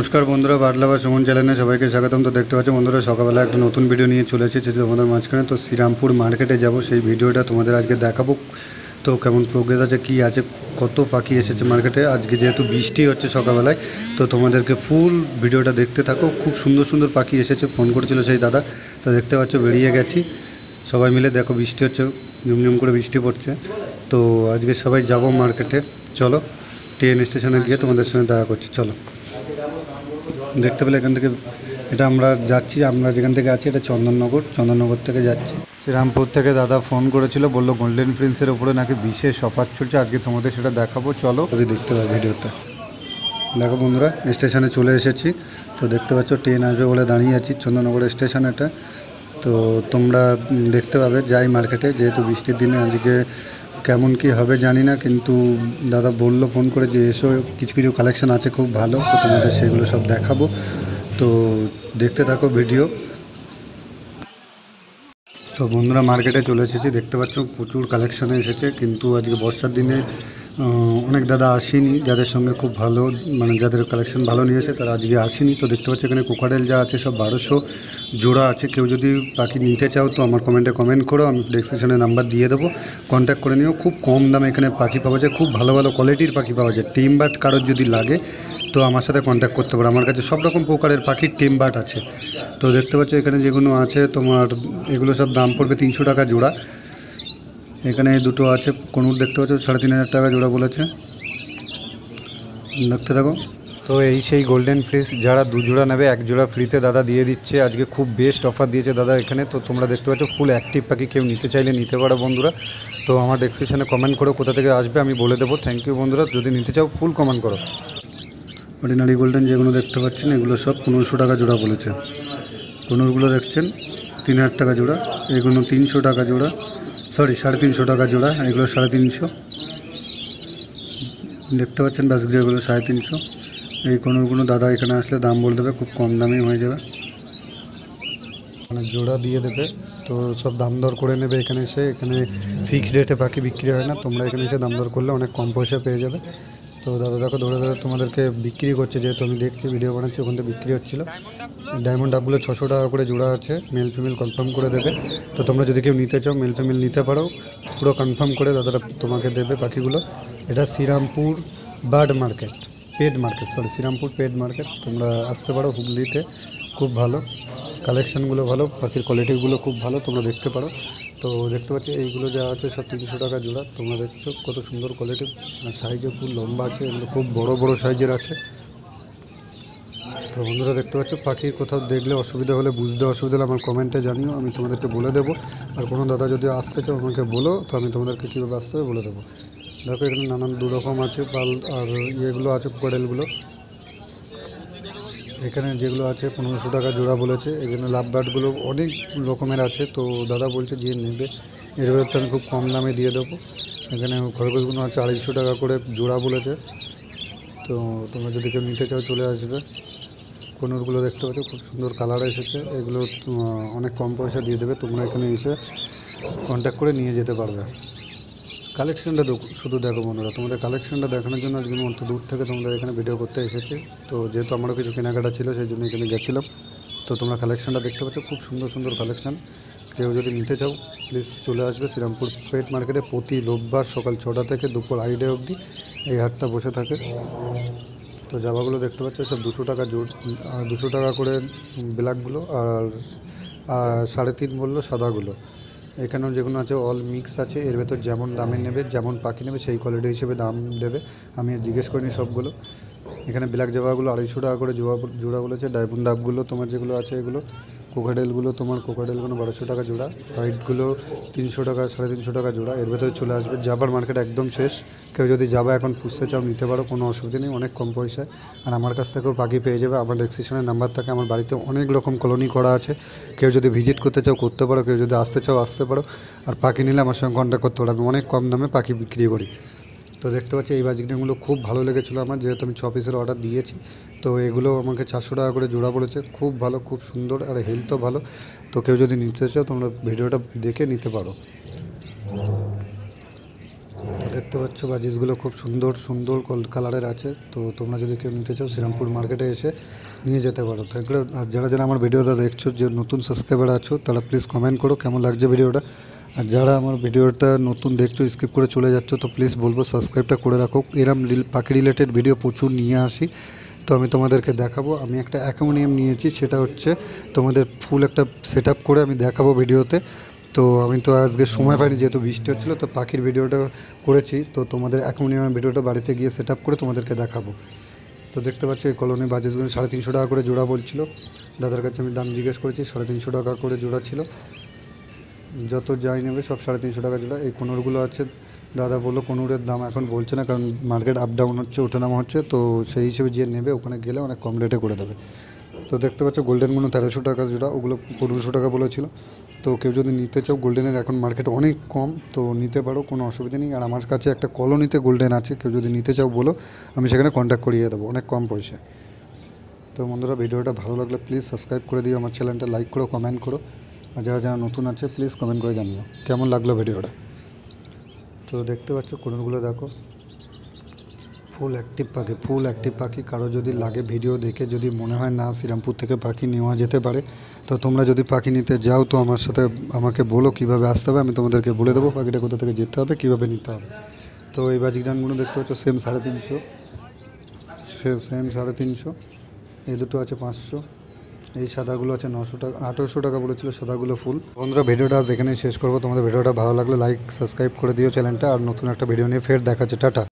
নমস্কার বন্ধুরা, বাটলা বা সুমন চ্যানেলে সবাইকে স্বাগতম। তো দেখতে পাচ্ছ বন্ধুরা, সকালবেলা একটা নতুন ভিডিও নিয়ে চলে এসেছে তোমাদের মাঝখানে। তো শ্রীরামপুর মার্কেটে যাব, সেই ভিডিওটা তোমাদের আজকে দেখাবো। তো কেমন প্রোগ্রেস আছে, কি আছে, কত পাখি এসেছে মার্কেটে আজকে, যেহেতু বৃষ্টি হচ্ছে সকালবেলায়। তো তোমাদেরকে ফুল ভিডিওটা দেখতে থাকো। খুব সুন্দর সুন্দর পাখি এসেছে, ফোন করেছিল সেই দাদা। তো দেখতে পাচ্ছ বেরিয়ে গেছি সবাই মিলে। দেখো বৃষ্টি হচ্ছে, ঝুমঝুম করে বৃষ্টি পড়ছে। তো আজকে সবাই যাব মার্কেটে। চলো ট্রেন স্টেশনে গিয়ে তোমাদের সঙ্গে দেখা করছি। চলো, দেখতে পেলে এখান থেকে এটা আমরা যাচ্ছি, আমরা যেখান থেকে আছি এটা চন্দননগর থেকে যাচ্ছি। শ্রীরামপুর থেকে দাদা ফোন করেছিল, বললো গোল্ডেন প্রিন্সের ওপরে নাকি বিশেষ অফার চলছে, আজকে তোমাদের সেটা দেখাবো। চলো দেখতে পাবে ভিডিওতে। দেখো বন্ধুরা, স্টেশনে চলে এসেছি। তো দেখতে পাচ্ছ ট্রেন আসবে বলে দাঁড়িয়ে আছি, চন্দননগর স্টেশন এটা। তো তোমরা দেখতে পাবে যাই মার্কেটে, যেহেতু বৃষ্টির দিনে আজকে কেমন কি হবে জানি না, কিন্তু দাদা বললো ফোন করে যে এসো, কিছু কিছু কালেকশান আছে খুব ভালো, তো তোমাদের সেগুলো সব দেখাবো। তো দেখতে থাকো ভিডিও। তো বন্ধুরা, মার্কেটে চলে এসেছি, দেখতে পাচ্ছ প্রচুর কালেকশানে এসেছে, কিন্তু আজকে বর্ষার দিনে অনেক দাদা আসেনি, যাদের সঙ্গে খুব ভালো, মানে যাদের কালেকশান ভালো নিয়েছে তারা আজকে আসেনি। তো দেখতে পাচ্ছ এখানে কোকারেল যা আছে সব 1200 জোড়া আছে। কেউ যদি পাখি নিতে চাও তো আমার কমেন্টে কমেন্ট করো, আমি ডেসক্রিপশনে নাম্বার দিয়ে দেবো, কন্ট্যাক্ট করে নিও। খুব কম দামে এখানে পাখি পাওয়া যায়, খুব ভালো ভালো কোয়ালিটির পাখি পাওয়া যায়। টিম বার্ড কারোর যদি লাগে তো আমার সাথে কন্ট্যাক্ট করতে পারো, আমার কাছে সব রকম প্রকারের পাখির টিম বার্ড আছে। তো দেখতে পাচ্ছ এখানে যেগুলো আছে তোমার, এগুলো সব দাম পড়বে 300 টাকা জোড়া। এখানে দুটো আছে কোনুর, দেখতে পাচ্ছ 3500 টাকা জোড়া বলেছে। দেখতে থাকো। তো এই সেই গোল্ডেন ফিশ, যারা 2 জোড়া নেবে 1 জোড়া ফ্রিতে দাদা দিয়ে দিচ্ছে আজকে। খুব বেস্ট অফার দিয়েছে দাদা এখানে। তো তোমরা দেখতে পাচ্ছ ফুল অ্যাক্টিভ পাখি, কেউ নিতে চাইলে নিতে পারো বন্ধুরা। তো আমার ডেসক্রিপশনে কমেন্ট করো কোথা থেকে আসবে, আমি বলে দেবো। থ্যাংক ইউ বন্ধুরা, যদি নিতে চাও ফুল কমেন্ট করো। অর্ডিনারি গোল্ডেন যেগুলো দেখতে পাচ্ছেন এগুলো সব 1500 টাকা জোড়া বলেছে। কোনুরগুলো দেখছেন 3000 টাকা জোড়া, এগুলো 300 টাকা জোড়া, সরি 350 টাকা জোড়া, এগুলো 350। দেখতে পাচ্ছেন বাসগুলো 350। এই কোনোগুলো দাদা এখানে আসলে দাম বলে দেবে, খুব কম দামেই হয়ে যাবে, মানে জোড়া দিয়ে দেবে। তো সব দাম দর করে নেবে এখানে এসে। এখানে ফিক্সড রেটে পাখি বিক্রি হয় না, তোমরা এখানে এসে দাম দর করলে অনেক কম পয়সা পেয়ে যাবে। তো দাদা দেখো ধরে ধরে তোমাদেরকে বিক্রি করছে, যেহেতু আমি দেখছি ভিডিও বানাচ্ছি, ওখান থেকে বিক্রি হচ্ছিলো। ডায়মন্ড ডাবগুলো 600 টাকা করে জোড়া আছে, মেল ফিমেল কনফার্ম করে দেবে। তো তোমরা যদি কেউ নিতে চাও মেল ফিমেল নিতে পারো, পুরো কনফার্ম করে দাদারা তোমাকে দেবে পাখিগুলো। এটা Serampore bird market, pet market, sorry Serampore pet market. তোমরা আসতে পারো হুগলিতে, খুব ভালো কালেকশানগুলো, ভালো পাখির কোয়ালিটিগুলো খুব ভালো, তোমরা দেখতে পারো। তো দেখতে পাচ্ছি এইগুলো যা আছে সব 300 টাকা জোড়া। তোমরা দেখছো কত সুন্দর কোয়ালিটি, আর সাইজে খুব লম্বা আছে, এগুলো খুব বড় বড় সাইজের আছে। তো বন্ধুরা দেখতে পাচ্ছ, পাখির কোথাও দেখলে অসুবিধা হলে, বুঝতে অসুবিধা হলে আমার কমেন্টে জানিও, আমি তোমাদেরকে বলে দেবো। আর কোনো দাদা যদি আসতে চাও আমাকে বলো, তো আমি তোমাদেরকে কীভাবে আসতে হবে বলে দেবো। দেখো এখানে নানান 2 রকম আছে পাল, আর ইয়েগুলো আছে কোকারেলগুলো। এখানে যেগুলো আছে 1500 টাকা জোড়া বলেছে। এখানে লাভ বার্ডগুলো অনেক রকমের আছে। তো দাদা বলছে যে নেবে এর ভেতরে আমি খুব কম দামে দিয়ে দেবো। এখানে খরগোশগুলো আছে 250 টাকা করে জোড়া বলেছে। তো তোমরা যদি কেউ নিতে চাও চলে আসবে। কোনোরগুলো দেখতে পাচ্ছ খুব সুন্দর কালার এসেছে, এগুলো অনেক কম পয়সা দিয়ে দেবে, তোমরা এখানে এসে কন্ট্যাক্ট করে নিয়ে যেতে পারবে। কালেকশানটা শুধু দেখো বন্ধুরা, তোমাদের কালেকশানটা দেখানোর জন্য আজকে অত দূর থেকে তোমরা এখানে ভিডিও করতে এসেছি। তো যেহেতু আমারও কিছু কেনাকাটা ছিল সেই জন্য এখানে গেছিলাম। তো তোমরা কালেকশানটা দেখতে পাচ্ছ, খুব সুন্দর সুন্দর কালেকশান। কেউ যদি নিতে চাও প্লিজ চলে আসবে শ্রীরামপুর পেট মার্কেটে। প্রতি রোববার সকাল 6টা থেকে দুপুর 2:30 অবধি এই হাটটা বসে থাকে। তো জামাগুলো দেখতে পাচ্ছ সব 200 টাকা জোড়, 200 টাকা করে ব্ল্যাকগুলো, আর 3.5 বললো সাদাগুলো। এখানেও যেগুলো আছে অল মিক্স আছে, এর ভেতর যেমন দামে নেবে, যেমন পাখি নেবে সেই কোয়ালিটি হিসেবে দাম দেবে। আমি জিজ্ঞেস করিনি সবগুলো। এখানে ব্ল্যাক জামাগুলো 250 টাকা করে জোড়া বলেছে। ডায়মন্ড ডাবগুলো তোমার যেগুলো আছে এগুলো, কোকাডেলগুলো 1200 টাকা জোড়া, হোয়াইটগুলো 300 টাকা, 350 টাকা জোড়া। এর ভেতরে চলে আসবে। জাবার মার্কেট একদম শেষ, কেউ যদি যাবা এখন খুঁজতে চাও নিতে পারো, কোনো অসুবিধা নেই, অনেক কম পয়সায়। আর আমার কাছ থেকেও পাখি পেয়ে যাবে, আমার ডেসক্রিপশনে নাম্বার থাকে। আমার বাড়িতে অনেক রকম কলোনি করা আছে, কেউ যদি ভিজিট করতে চাও করতে পারো, কেউ যদি আসতে চাও আসতে পারো। আর পাখি নিলে আমার সঙ্গে কন্ট্যাক্ট করতে পারো, আমি অনেক কম দামে পাখি বিক্রি করি। তো দেখতে পাচ্ছি এই বাজিকগুলো খুব ভালো লেগেছিলো আমার, যেহেতু আমি 6 পিসের অর্ডার দিয়েছি। তো এগুলো আমাকে 400 টাকা করে জোড়া পড়েছে, খুব ভালো, খুব সুন্দর, আর হেলথও ভালো। তো কেউ যদি নিতে চাও তোমরা ভিডিওটা দেখে নিতে পারো। তো দেখতে পাচ্ছ বাজিসগুলো খুব সুন্দর সুন্দর কালারের আছে। তো তোমরা যদি কেউ নিতে চাও শ্রীরামপুর মার্কেটে এসে নিয়ে যেতে পারো। তো এগুলো আর যারা যারা আমার ভিডিওটা দেখছো, যে নতুন সাবস্ক্রাইবার আছো, তারা প্লিজ কমেন্ট করো কেমন লাগছে ভিডিওটা। আর যারা আমার ভিডিওটা নতুন দেখছো, স্কিপ করে চলে যাচ্ছ, তো প্লিজ বলবো সাবস্ক্রাইবটা করে রাখো। এরম পাখি রিলেটেড ভিডিও প্রচুর নিয়ে আসি। তো আমি তোমাদেরকে দেখাবো। আমি একটা অ্যাকোয়ারিয়াম নিয়েছি, সেটা হচ্ছে তোমাদের ফুল একটা সেট আপ করে আমি দেখাবো ভিডিওতে। তো আমি তো আজকে সময় পাইনি, যেহেতু বৃষ্টি হচ্ছিলো, তো পাখির ভিডিওটা করেছি। তো তোমাদের অ্যাকোয়ারিয়ামের ভিডিওটা বাড়িতে গিয়ে সেট আপ করে তোমাদেরকে দেখাবো। তো দেখতে পাচ্ছ এই কলোনি বাজিসগুলো 350 টাকা করে জোড়া বলছিল। দাদার কাছে আমি দাম জিজ্ঞেস করেছি, 350 টাকা করে জোড়া ছিল। যত যাই নেবে সব 350 টাকা জোড়া। এই কোনোরগুলো আছে, দাদা বললো কোনোরের দাম এখন বলছে না, কারণ মার্কেট আপ ডাউন হচ্ছে, ওঠানামা হচ্ছে। তো সেই হিসেবে যে নেবে ওখানে গেলে অনেক কম রেটে করে দেবে। তো দেখতে পাচ্ছ গোল্ডেনগুলো 1300 টাকা জোড়া, ওগুলো 1500 টাকা বলেছিল। তো কেউ যদি নিতে চাও, গোল্ডেনের এখন মার্কেট অনেক কম, তো নিতে পারো, কোনো অসুবিধা নেই। আর আমার কাছে একটা কলোনিতে গোল্ডেন আছে, কেউ যদি নিতে চাও বলো, আমি সেখানে কন্ট্যাক্ট করিয়ে দেবো অনেক কম পয়সায়। তো বন্ধুরা, ভিডিওটা ভালো লাগলে প্লিজ সাবস্ক্রাইব করে দিও, আমার চ্যানেলটা লাইক করো, কমেন্ট করো। আর যারা যারা নতুন আছে প্লিজ কমেন্ট করে জানিও কেমন লাগলো ভিডিওটা। তো দেখতে পাচ্ছ কোনোরগুলো দেখো, ফুল অ্যাক্টিভ পাখি। কারো যদি লাগে ভিডিও দেখে যদি মনে হয় না শ্রীরামপুর থেকে পাখি নেওয়া যেতে পারে, তো তোমরা যদি পাখি নিতে যাও, তো আমার সাথে আমাকে বলো কীভাবে আসতে হবে, আমি তোমাদেরকে বলে দেবো পাখিটা কোথা থেকে যেতে হবে, কীভাবে নিতে হবে। তো এই বাজিগানগুলো দেখতে পাচ্ছ সেম 350, সেম 350। এই দুটো আছে 500। এই সাদাগুলো আছে 900 টাকা, 1800 টাকা বলেছিল সাদাগুলো ফুল। বন্ধুরা, ভিডিওটা আজ এখানেই শেষ করবো। তোমাদের ভিডিওটা ভালো লাগলে লাইক সাবস্ক্রাইব করে দিও চ্যানেলটা। আর নতুন একটা ভিডিও নিয়ে ফের দেখা হচ্ছে, টাটা।